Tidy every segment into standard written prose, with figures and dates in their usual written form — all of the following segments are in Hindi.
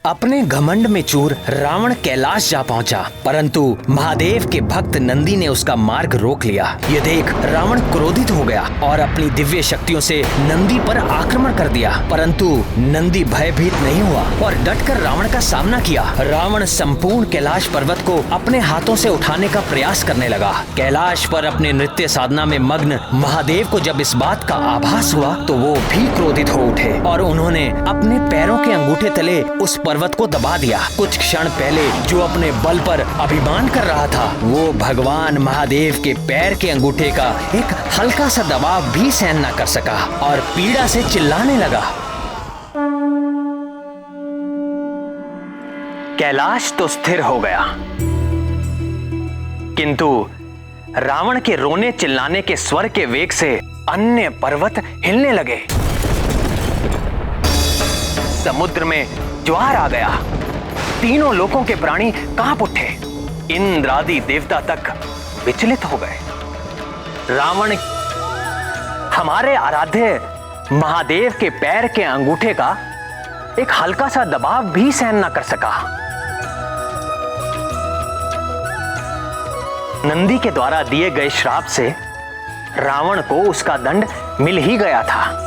अपने घमंड में चूर रावण कैलाश जा पहुंचा, परंतु महादेव के भक्त नंदी ने उसका मार्ग रोक लिया। ये देख रावण क्रोधित हो गया और अपनी दिव्य शक्तियों से नंदी पर आक्रमण कर दिया, परंतु नंदी भयभीत नहीं हुआ और डटकर रावण का सामना किया। रावण संपूर्ण कैलाश पर्वत को अपने हाथों से उठाने का प्रयास करने लगा। कैलाश पर अपने नृत्य साधना में मग्न महादेव को जब इस बात का आभास हुआ तो वो भी क्रोधित हो उठे और उन्होंने अपने पैरों के अंगूठे तले उस पर्वत को दबा दिया। कुछ क्षण पहले जो अपने बल पर अभिमान कर रहा था, वो भगवान महादेव के पैर के अंगूठे का एक हल्का सा दबाव भी सहन न कर सका और पीड़ा से चिल्लाने लगा। कैलाश तो स्थिर हो गया, किंतु रावण के रोने चिल्लाने के स्वर के वेग से अन्य पर्वत हिलने लगे। समुद्र में ज्वार आ गया। तीनों लोकों के प्राणी कांप उठे। इंद्र आदि देवता तक विचलित हो गए। रावण हमारे आराध्य महादेव के पैर के अंगूठे का एक हल्का सा दबाव भी सहन न कर सका। नंदी के द्वारा दिए गए श्राप से रावण को उसका दंड मिल ही गया था।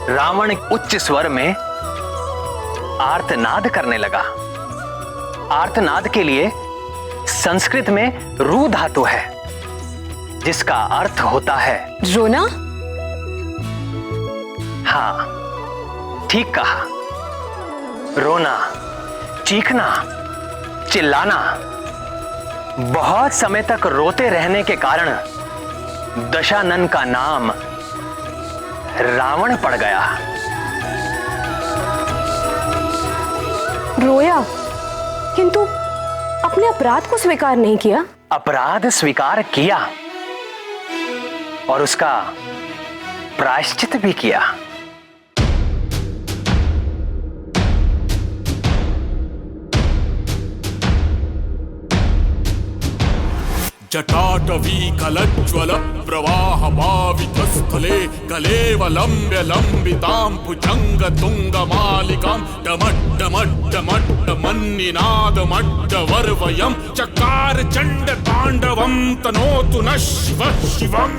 रावण उच्च स्वर में आर्तनाद करने लगा। आर्तनाद के लिए संस्कृत में रू धातु है, जिसका अर्थ होता है रोना। हाँ, ठीक कहा। रोना, चीखना, चिल्लाना। बहुत समय तक रोते रहने के कारण दशानन का नाम रावण पड़ गया। रोया, किंतु अपने अपराध को स्वीकार नहीं किया। अपराध स्वीकार किया और उसका प्रायश्चित भी किया। जटाटवी कलज्ज्वल प्रवाह भावित स्थले कलेवलम्ब्य लम्बितां भुजंग तुंग मालिकां डमड्डमड्डमड्डमन्निनादमड्डवर्वयं चकार चंड तांडवं तनोतु नः शिवः शिवम्।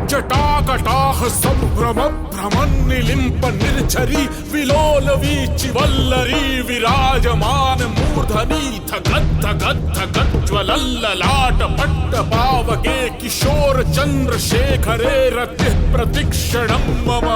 जटाकटाह संभ्रम भ्रमन्निलिम्प निर्झरी विलोल वीचिवल्लरी विराजमान मूर्धनि धगद् धगद् धगज्ज्वलल्ललाट पट्ट पावके किशोर चंद्रशेखरे रतिः प्रतिक्षणं मम।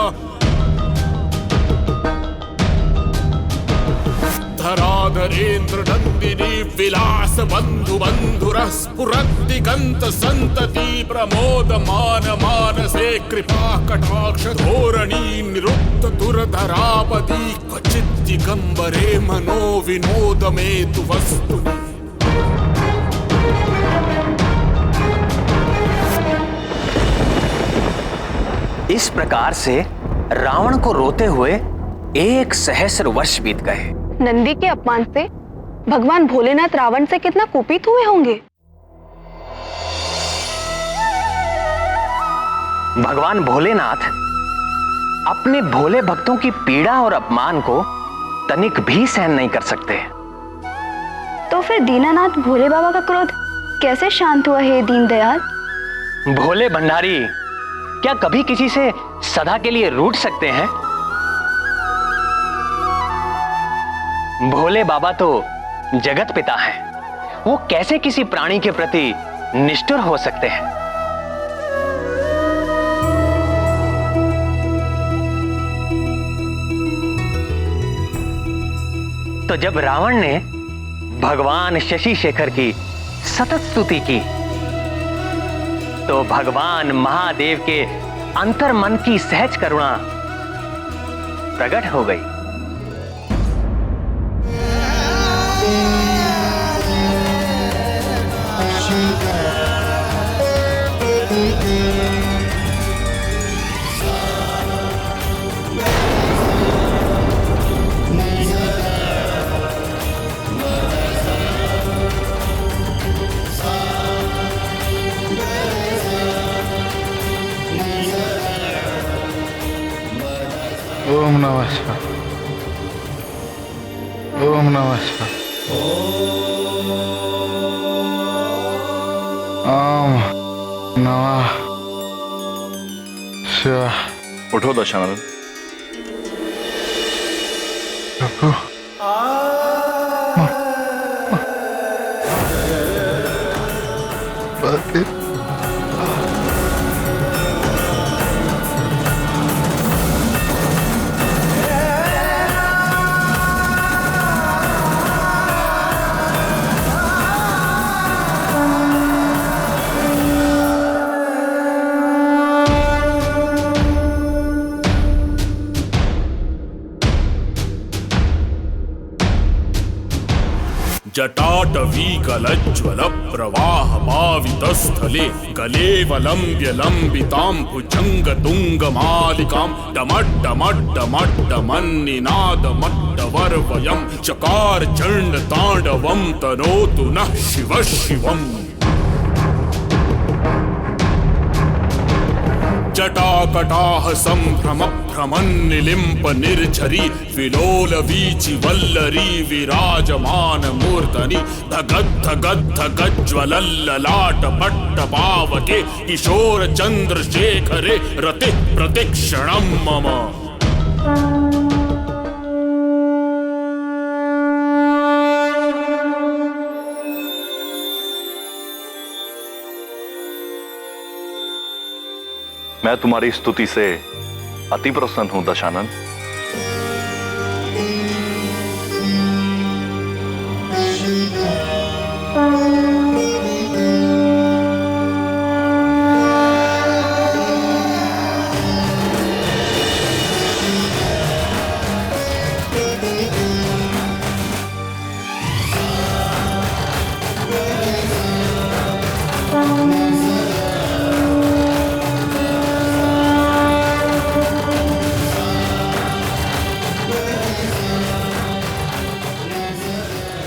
धराधरेन्द्र नंदिनी विलास बंधु बंधुरः स्फुरद्दिगंत संतति प्रमोदमान मानसे कृपा कटाक्ष धोरणी निरुक्त दुर्धरापदी क्वचित् दिगंबरे मनो विनोदमेतु वस्तु। इस प्रकार से रावण को रोते हुए 1 सहस्र वर्ष बीत गए। नंदी के अपमान से भगवान भोलेनाथ रावण से कितना कुपित हुए होंगे। भगवान भोलेनाथ अपने भोले भक्तों की पीड़ा और अपमान को तनिक भी सहन नहीं कर सकते। तो फिर दीनानाथ भोले बाबा का क्रोध कैसे शांत हुआ है दीनदयाल? भोले भंडारी क्या कभी किसी से सदा के लिए रूठ सकते हैं? भोले बाबा तो जगत पिता हैं। वो कैसे किसी प्राणी के प्रति निष्ठुर हो सकते हैं? तो जब रावण ने भगवान शशि शेखर की सतत स्तुति की, तो भगवान महादेव के अंतर्मन की सहज करुणा प्रकट हो गई। नमः शिवाय। ओम नमः शिवाय। ओम नमः शिवाय। उठो दशानन। प्रभु जटाटवीकलज्ज्वल प्रवाहमावितस्थले कलेवलम्ब्य लम्बितां भुजङ्गतुङ्गमालिकां डमड्डमड्डमड्डमन्निनादमड्डवर्वयं चकार चण्डताण्डवं तनोतु नः शिवः शिवम्। जटाकटाह संभ्रम भ्रमन्निलिम्प निर्झरी विलोल वीचि वल्लरी विराजमान मूर्धनि धगद्धगद्धगज्ज्वलल्ललाट पट्टपावके किशोर चन्द्रशेखरे रति प्रतिक्षणं मम। मैं तुम्हारी स्तुति से अति प्रसन्न हूं दशानन।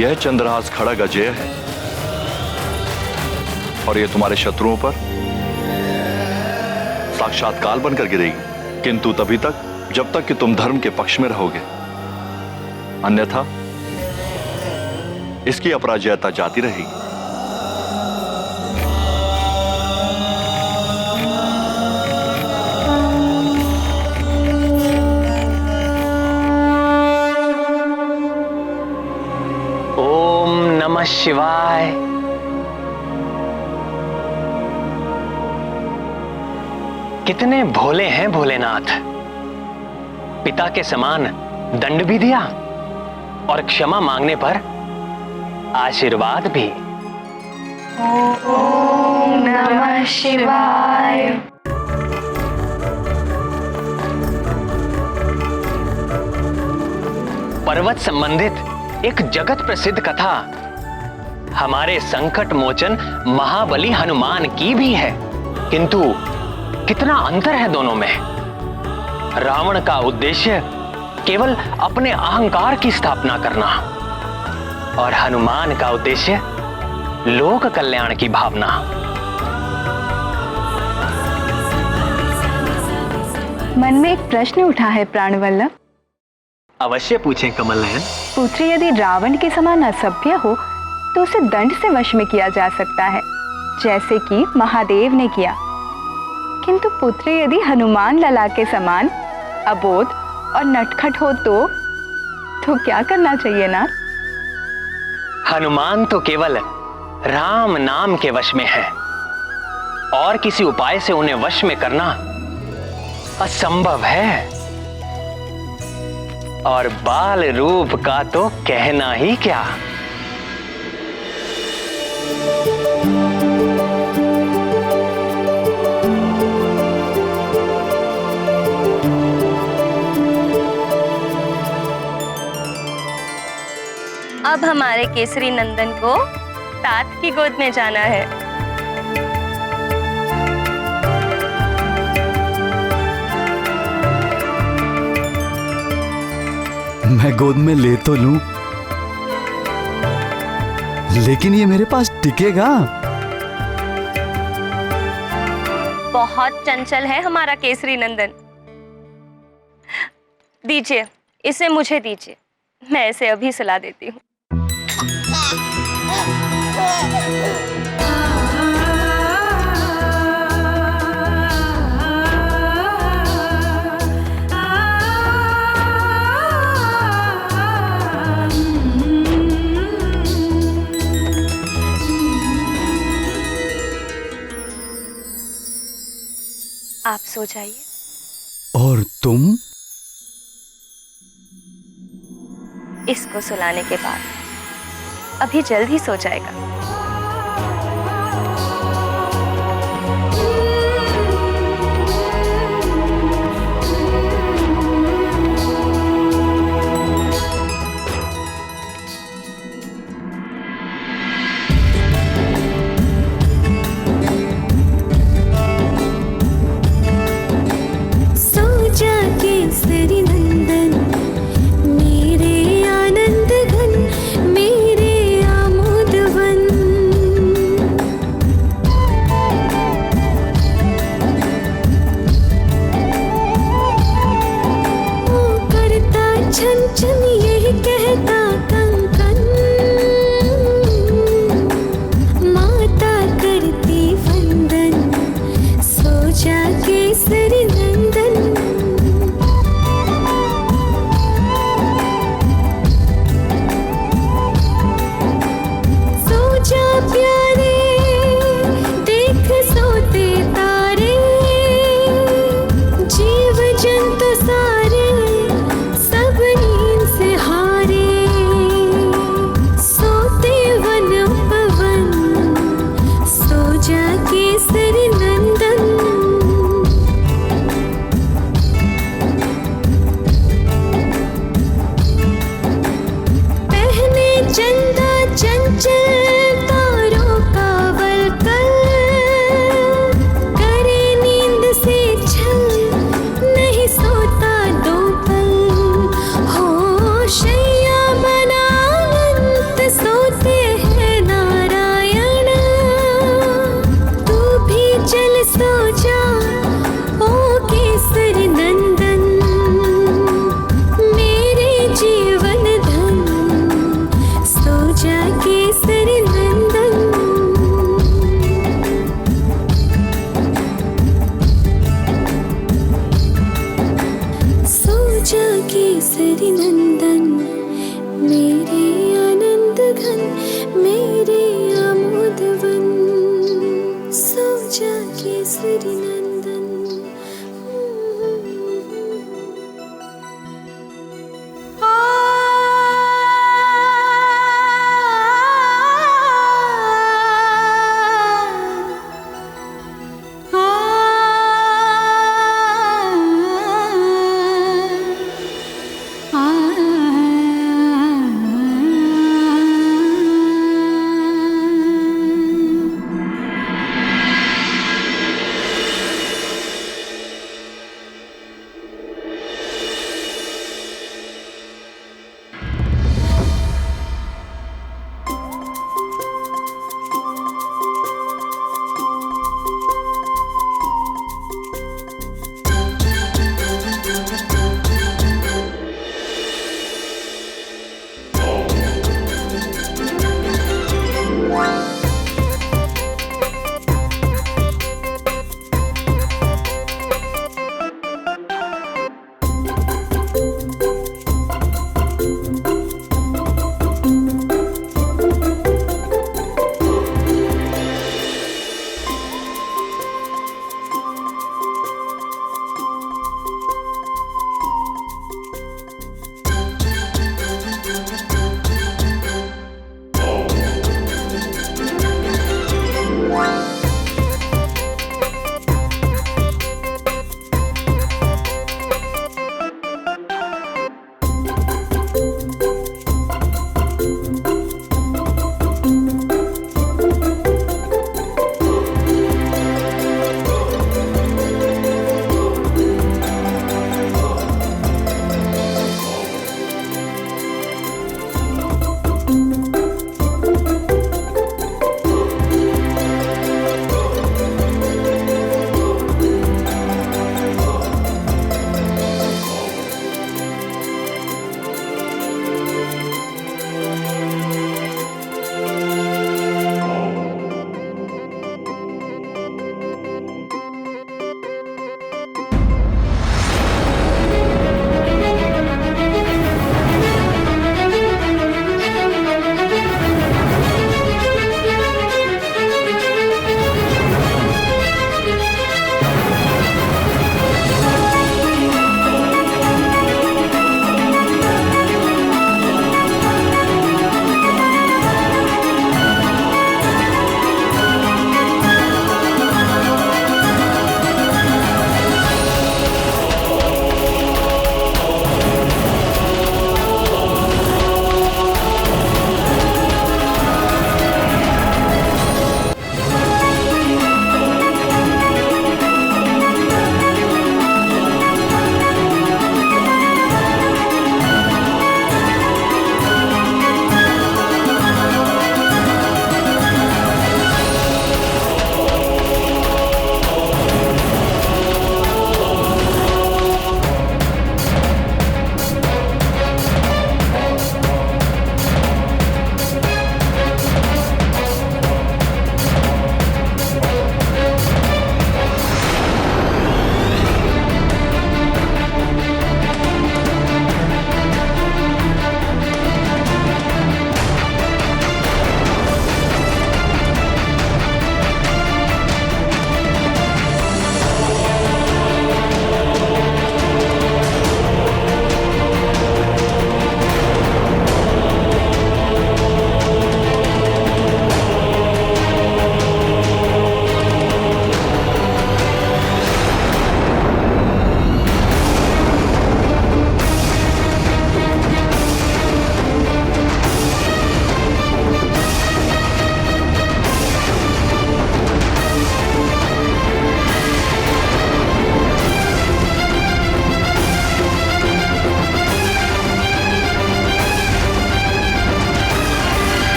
यह चंद्रहास खड़ग अजेय है और यह तुम्हारे शत्रुओं पर साक्षात काल बनकर गिरेगी, किंतु तभी तक जब तक कि तुम धर्म के पक्ष में रहोगे, अन्यथा इसकी अपराजयता जाती रहेगी। नमः शिवाय। कितने भोले हैं भोलेनाथ। पिता के समान दंड भी दिया और क्षमा मांगने पर आशीर्वाद भी। ओम नमः शिवाय। पर्वत संबंधित एक जगत प्रसिद्ध कथा हमारे संकट मोचन महाबली हनुमान की भी है, किंतु कितना अंतर है दोनों में। रावण का उद्देश्य केवल अपने अहंकार की स्थापना करना और हनुमान का उद्देश्य लोक कल्याण की भावना। मन में एक प्रश्न उठा है प्राणवल्लभ। अवश्य पूछें कमल नयन। पुत्री यदि रावण के समान असभ्य हो तो उसे दंड से वश में किया जा सकता है, जैसे कि महादेव ने किया, किंतु पुत्री यदि हनुमान लला के समान अबोध और नटखट हो तो क्या करना चाहिए ना? हनुमान तो केवल राम नाम के वश में है और किसी उपाय से उन्हें वश में करना असंभव है। और बाल रूप का तो कहना ही क्या। अब हमारे केसरी नंदन को तात की गोद में जाना है। मैं गोद में ले तो लूं, लेकिन ये मेरे पास टिकेगा? बहुत चंचल है हमारा केसरी नंदन। दीजिए, इसे मुझे दीजिए, मैं इसे अभी सुला देती हूँ। आप सो जाइए। और तुम? इसको सुलाने के बाद अभी जल्द ही सो जाएगा।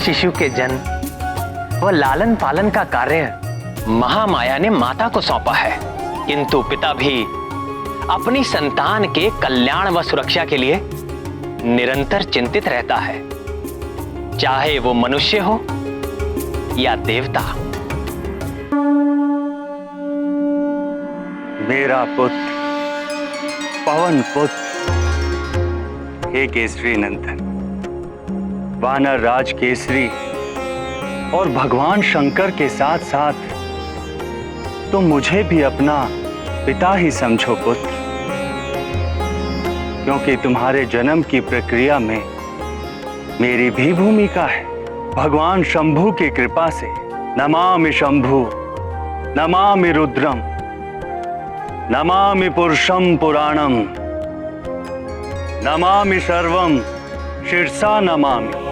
शिशु के जन्म व लालन पालन का कार्य महामाया ने माता को सौंपा है, किंतु पिता भी अपनी संतान के कल्याण व सुरक्षा के लिए निरंतर चिंतित रहता है, चाहे वो मनुष्य हो या देवता। मेरा पुत्र, पवन पुत्र, हे केसरी नंदन, वानर राज केसरी और भगवान शंकर के साथ साथ तुम मुझे भी अपना पिता ही समझो पुत्र, क्योंकि तुम्हारे जन्म की प्रक्रिया में मेरी भी भूमिका है। भगवान शंभु की कृपा से नमामि शंभु, नमामि रुद्रम, नमामि पुरुषम पुराणम, नमामि सर्वम शिरसा नमामि।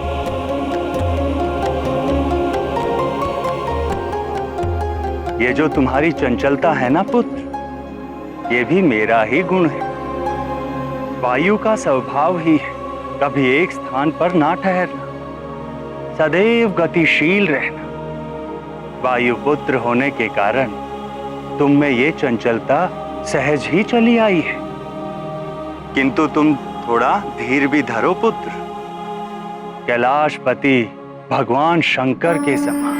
ये जो तुम्हारी चंचलता है ना पुत्र, ये भी मेरा ही गुण है। वायु का स्वभाव ही है कभी एक स्थान पर ना ठहरना, सदैव गतिशील रहना। वायुपुत्र होने के कारण तुम में ये चंचलता सहज ही चली आई है, किंतु तुम थोड़ा धीर भी धरो पुत्र। कैलाशपति भगवान शंकर के समान।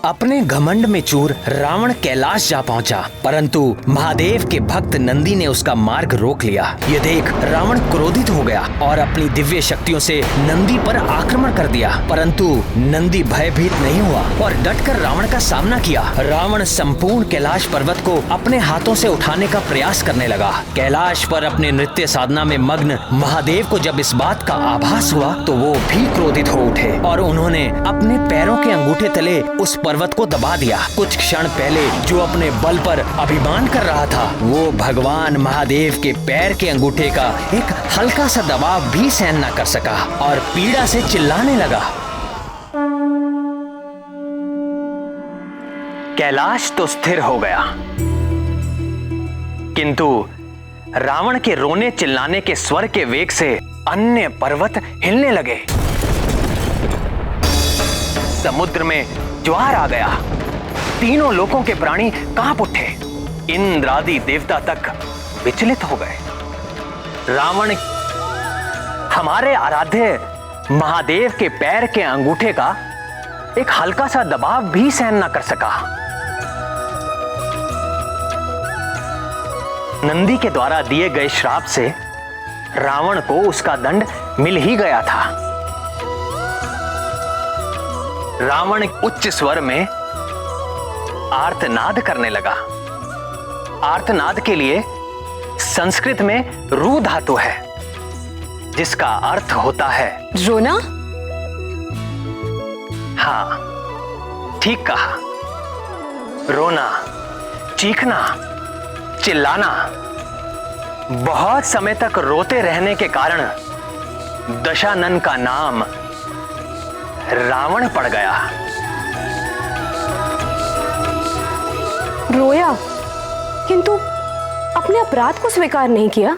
अपने घमंड में चूर रावण कैलाश जा पहुंचा, परंतु महादेव के भक्त नंदी ने उसका मार्ग रोक लिया। ये देख रावण क्रोधित हो गया और अपनी दिव्य शक्तियों से नंदी पर आक्रमण कर दिया, परंतु नंदी भयभीत नहीं हुआ और डटकर रावण का सामना किया। रावण संपूर्ण कैलाश पर्वत को अपने हाथों से उठाने का प्रयास करने लगा। कैलाश पर अपने नृत्य साधना में मग्न महादेव को जब इस बात का आभास हुआ तो वो भी क्रोधित हो उठे और उन्होंने अपने पैरों के अंगूठे तले उस पर्वत को दबा दिया। कुछ क्षण पहले जो अपने बल पर अभिमान कर रहा था, वो भगवान महादेव के पैर के अंगूठे का एक हल्का सा दबाव भी सहन न कर सका और पीड़ा से चिल्लाने लगा। कैलाश तो स्थिर हो गया, किंतु रावण के रोने चिल्लाने के स्वर के वेग से अन्य पर्वत हिलने लगे। समुद्र में ज्वार आ गया, तीनों लोकों के प्राणी कांप उठे, इंद्रादि देवता तक विचलित हो गए। रावण हमारे आराध्य महादेव के पैर के अंगूठे का एक हल्का सा दबाव भी सहन न कर सका। नंदी के द्वारा दिए गए श्राप से रावण को उसका दंड मिल ही गया था। रावण उच्च स्वर में आर्तनाद करने लगा। आर्तनाद के लिए संस्कृत में रू धातु है, जिसका अर्थ होता है रोना। हाँ, ठीक कहा। रोना, चीखना, चिल्लाना। बहुत समय तक रोते रहने के कारण दशानन का नाम रावण पड़ गया। रोया, किंतु अपने अपराध को स्वीकार नहीं किया।